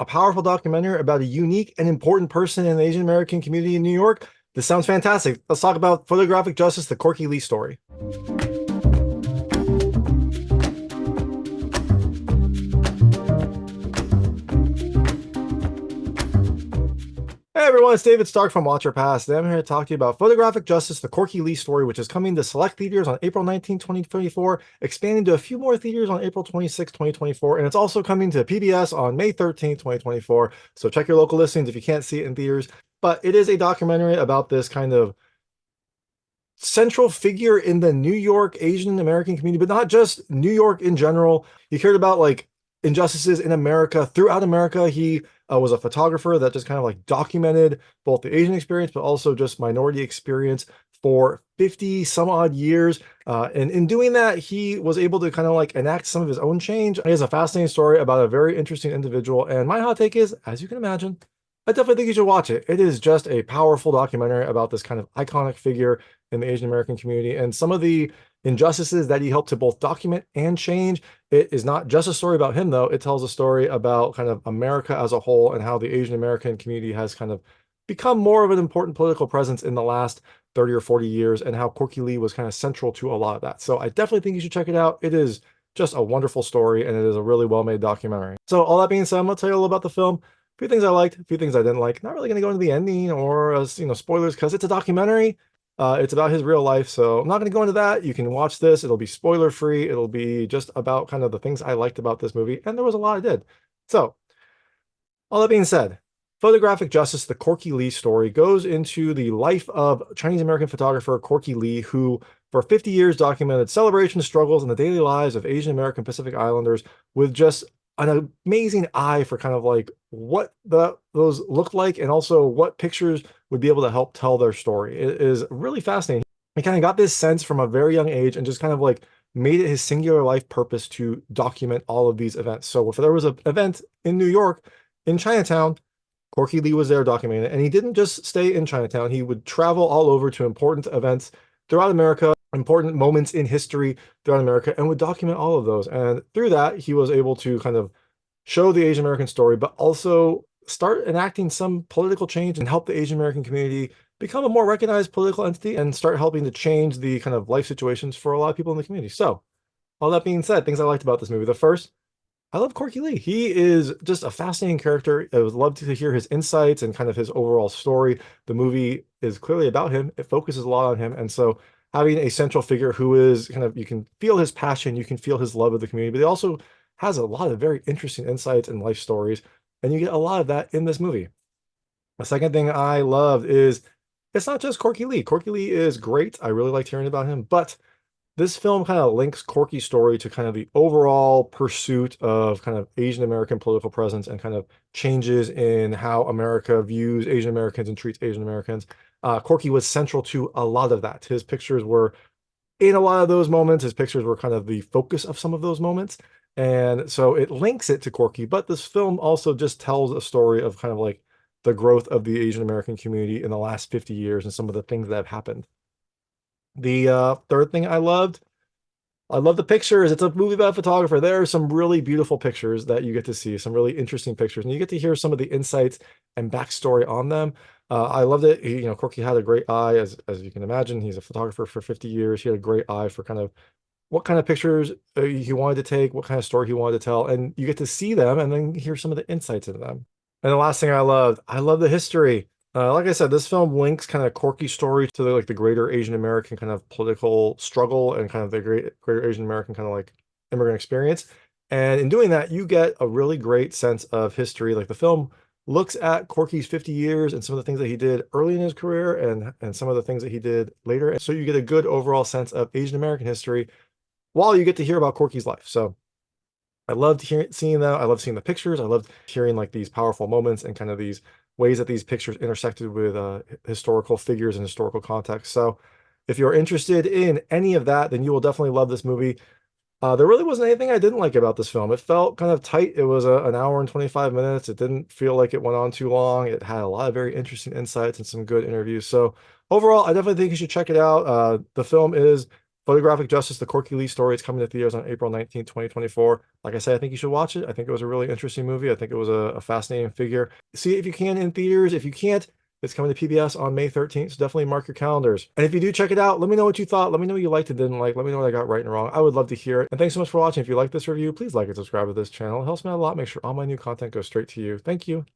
a powerful documentary about a unique and important person in the Asian American community in New York. This sounds fantastic. Let's talk about Photographic Justice, the Corky Lee story. Hey everyone, it's David Stark from Watcher Pass. Today I'm here to talk to you about Photographic Justice, the Corky Lee story, which is coming to select theaters on April 19, 2024, expanding to a few more theaters on April 26, 2024, and it's also coming to PBS on May 13, 2024. So check your local listings if you can't see it in theaters. But it is a documentary about this kind of central figure in the New York Asian American community, but not just New York in general. You cared about like injustices in America, throughout America. He was a photographer that just kind of like documented both the Asian experience, but also just minority experience for 50 some odd years. And in doing that, he was able to kind of like enact some of his own change. It is a fascinating story about a very interesting individual. And my hot take is, as you can imagine, I definitely think you should watch it. It is just a powerful documentary about this kind of iconic figure in the Asian American community and some of the injustices that he helped to both document and change. It is not just a story about him, though. It tells a story about kind of America as a whole and how the Asian American community has kind of become more of an important political presence in the last 30 or 40 years, and how Corky Lee was kind of central to a lot of that. So I definitely think you should check it out. It is just a wonderful story, and it is a really well-made documentary. So all that being said, I'm going to tell you a little about the film. A few things I liked, a few things I didn't like. Not really going to go into the ending or spoilers because it's a documentary. It's about his real life, so I'm not going to go into that. You can watch this. It'll be spoiler free. It'll be just about kind of the things I liked about this movie, and there was a lot I did. So all that being said, Photographic Justice, the Corky Lee story, goes into the life of Chinese American photographer Corky Lee, who for 50 years documented celebrations, struggles, and the daily lives of Asian American Pacific Islanders with just an amazing eye for kind of like what those looked like, and also what pictures would be able to help tell their story. It is really fascinating. He kind of got this sense from a very young age and just kind of like made it his singular life purpose to document all of these events. So if there was an event in New York, in Chinatown, Corky Lee was there documenting it. And he didn't just stay in Chinatown. He would travel all over to important events throughout America, important moments in history throughout America, and would document all of those. And through that, he was able to kind of show the Asian American story, but also start enacting some political change and help the Asian American community become a more recognized political entity and start helping to change the kind of life situations for a lot of people in the community. So all that being said, things I liked about this movie. The first, I love Corky Lee. He is just a fascinating character. I would love to hear his insights and kind of his overall story. The movie is clearly about him. It focuses a lot on him. And so having a central figure who is kind of, you can feel his passion, you can feel his love of the community, but he also has a lot of very interesting insights and life stories. And you get a lot of that in this movie. The second thing I love is it's not just Corky Lee. Corky Lee is great. I really liked hearing about him, but this film kind of links Corky's story to kind of the overall pursuit of kind of Asian American political presence and kind of changes in how America views Asian Americans and treats Asian Americans. Corky was central to a lot of that. His pictures were in a lot of those moments. His pictures were kind of the focus of some of those moments. And so it links it to Corky, but this film also just tells a story of kind of like the growth of the Asian American community in the last 50 years and some of the things that have happened. The third thing I love the pictures. It's a movie about a photographer. There are some really beautiful pictures that you get to see, some really interesting pictures, and you get to hear some of the insights and backstory on them. I loved it. Corky had a great eye, as you can imagine. He's a photographer for 50 years. He had a great eye for kind of what kind of pictures he wanted to take, what kind of story he wanted to tell, and you get to see them and then hear some of the insights into them. And the last thing I love the history. Like I said, this film links kind of Corky's story to the greater Asian American kind of political struggle and kind of the greater Asian American kind of like immigrant experience. And in doing that, you get a really great sense of history. Like the film looks at Corky's 50 years and some of the things that he did early in his career and some of the things that he did later. And so you get a good overall sense of Asian American history while you get to hear about Corky's life. So I loved seeing that. I love seeing the pictures. I loved hearing like these powerful moments and kind of these ways that these pictures intersected with historical figures and historical context. So if you're interested in any of that, then you will definitely love this movie. There really wasn't anything I didn't like about this film. It felt kind of tight. It was an hour and 25 minutes. It didn't feel like it went on too long. It had a lot of very interesting insights and some good interviews. So overall, I definitely think you should check it out. The film is Photographic Justice, the Corky Lee Story, is coming to theaters on April 19th, 2024. Like I said, I think you should watch it. I think it was a really interesting movie. I think it was a fascinating figure. See it if you can in theaters. If you can't, it's coming to PBS on May 13th, so definitely mark your calendars. And if you do check it out, let me know what you thought. Let me know what you liked and didn't like. Let me know what I got right and wrong. I would love to hear it. And thanks so much for watching. If you like this review, please like and subscribe to this channel. It helps me out a lot. Make sure all my new content goes straight to you. Thank you.